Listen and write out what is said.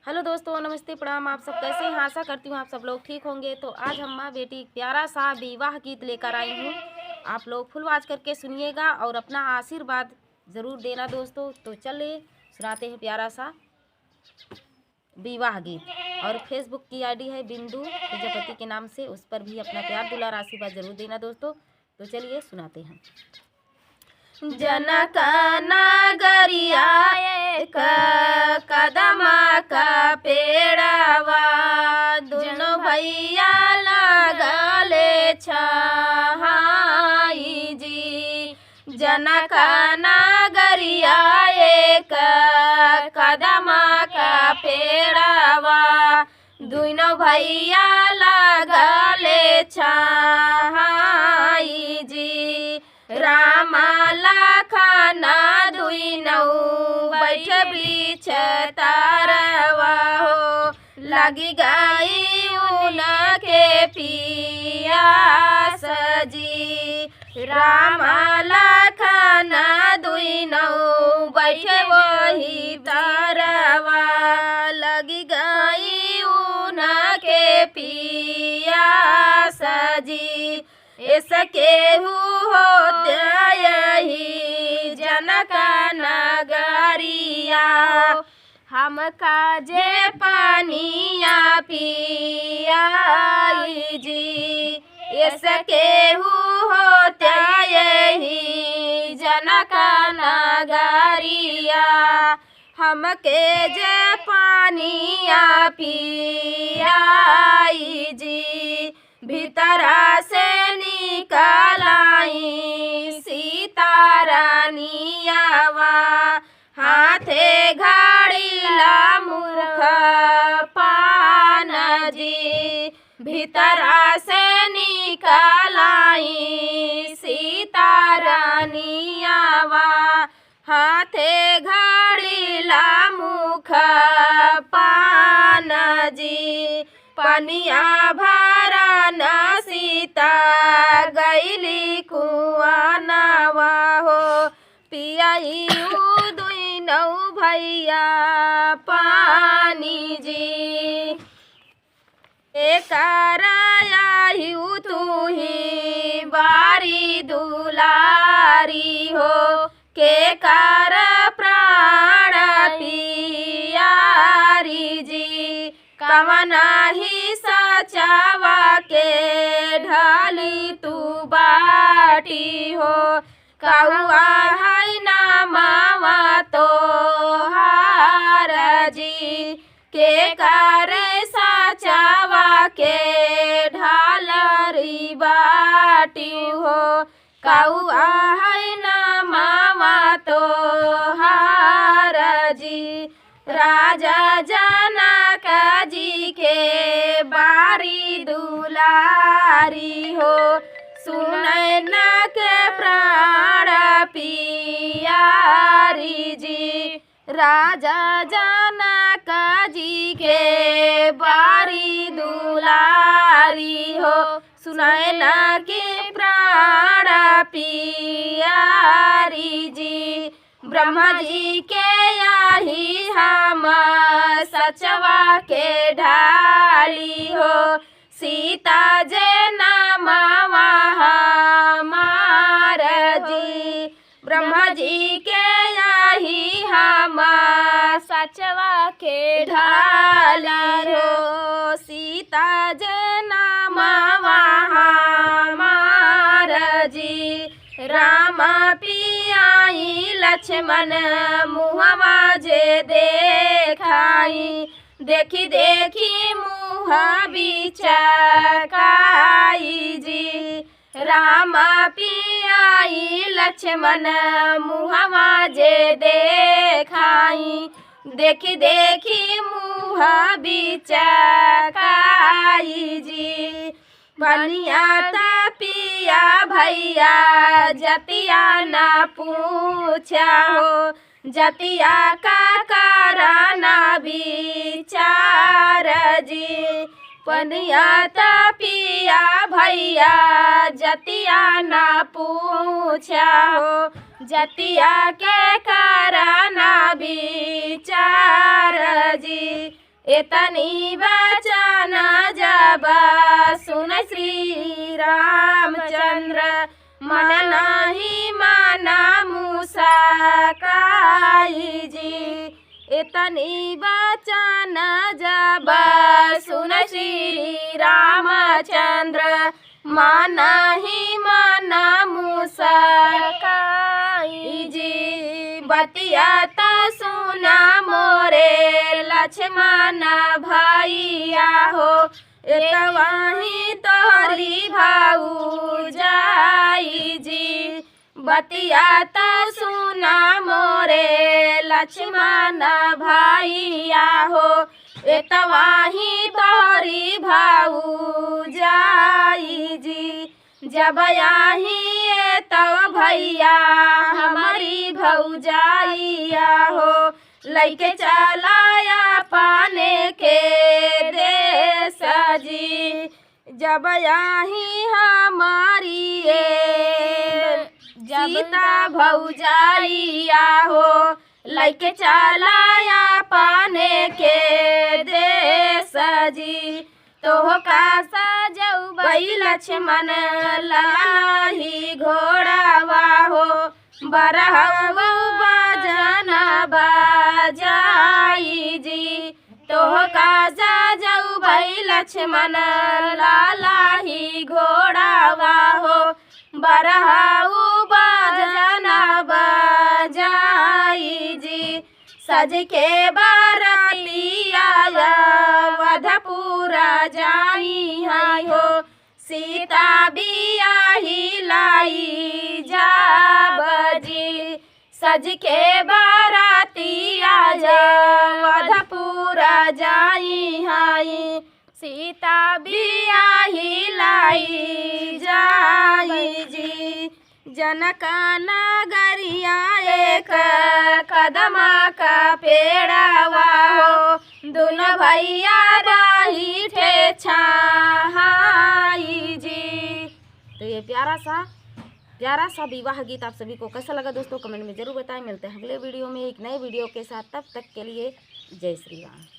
Hello दोस्तों, नमस्ते, प्रणाम। आप सब कैसे हैं? आशा करती हूँ आप सब लोग ठीक होंगे। तो आज हम माँ बेटी प्यारा सा विवाह गीत लेकर आई हूँ। आप लोग फुल वॉच करके सुनिएगा और अपना आशीर्वाद ज़रूर देना दोस्तों। तो चलिए सुनाते हैं प्यारा सा विवाह गीत। और फेसबुक की आईडी है बिंदु प्रजापति के नाम से, उस पर भी अपना प्यार दुलार आशीर्वाद ज़रूर देना दोस्तों। तो चलिए सुनाते हैं। जनक नगरिया एक कदम का पेड़वा, दुनो भैया लगले छहाई जी। जनक नगरिया एक कदम का पेड़वा, दुनो भैया लगले छहाई जी। राम लखन दुई नौ बैठ वृक्ष तारवा हो, लगी गई उनके पियास जी। राम लखन दुई नौ बैठे वही तारवा, लगी गई उनके पियास जी। इसके होते यही जनक नगरिया, हम काजे पानिया पियाई जी। इसके होते यही जनक नगरिया, हमके जे पानिया पियाई जी। भीतरा से निकलाई सीता रानियावा, हाथे घड़ीला मुख पान जी। भीतरा से निकलाई सीता रानियावा, हाथे घड़ीला मुख पान जी। पनिया भरा न सीता गईली कुआनवा हो, पियाई दुई नौ भैया पानी जी। एकरायु तू ही बारी दुलारी हो, के कर प्राण पियारी जी। कवना ही सचावा के ढाली तू बाटी हो, कौआ है ना मावा तो हार जी। के करे सचावा के ढालरी बाटी हो, कौआ है ना मावा तो हार जी। राजा जनक जी के बारी दुलारी हो, सुनैन के प्राण पियारी जी। राजा जनक जी के बारी दुलारी हो, सुनैन के प्राण पियारी जी। ब्रह्मा जी के यही हम सचवा के ढाली हो, सीता जे नामवा हमार जी। ब्रह्मा जी के यही हम सचवा के ढाली हो, सीता जे नामवा हमार जी। राम पियाई लक्ष्मण मुहवा जे देखाई, देखी देखी मुँह बिचकाई जी। राम पियाई लक्ष्मण मुहवा जे देखाई, देखी देखी मुँह बिचकाई जी। बनिया पिया भैया जतिया ना पूछा हो, जतिया का कराना विचार जी। बनिया पिया भैया जतिया ना पूछा हो, जतिया के कराना विचार जी। एतनी वचन जब सुन श्री रामचंद्र मन नहीं माना मूसा काई जी। एतनी वचन जब सुन श्री रामचंद्र मन ही माना मूसा काई जी। बतिया तो सुना मोरे लक्ष्मण भैया हो, एतवाही तोहरी भाऊजाई जी। बतिया तो सुना मोरे लक्ष्मण भैया हो, एतवाही तोहरी भाऊजाई जी। जब आही तो भैया हमारी भौजाइया हो, लैके चलाया पाने के देश जी। जब आही हमारी सीता भौजाइया हो, लैके चलाया पाने के देश जी। तो का सजऊ बई लक्ष्मण लाही घोड़ावा हो, बरहऊ बजन बाजाई जी। तो का सजऊ बई लक्ष्मण लाही घोड़ावा हो, बरहऊ बजन बाजाई जी। सज के बारातिया वधपुरा जाई है हो, सीता बियाही लाई जाबजी। सज के बारातिया वधपुरा जाई है, सीता बियाही लाई जाई जी। जनक नगरिया एक कदमा का पेड़ावा हो, दोनों भैया रही थे छाई जी। तो ये प्यारा सा विवाह गीत आप सभी को कैसा लगा दोस्तों, कमेंट में जरूर बताएं। मिलते हैं अगले वीडियो में एक नए वीडियो के साथ, तब तक के लिए जय श्री राम।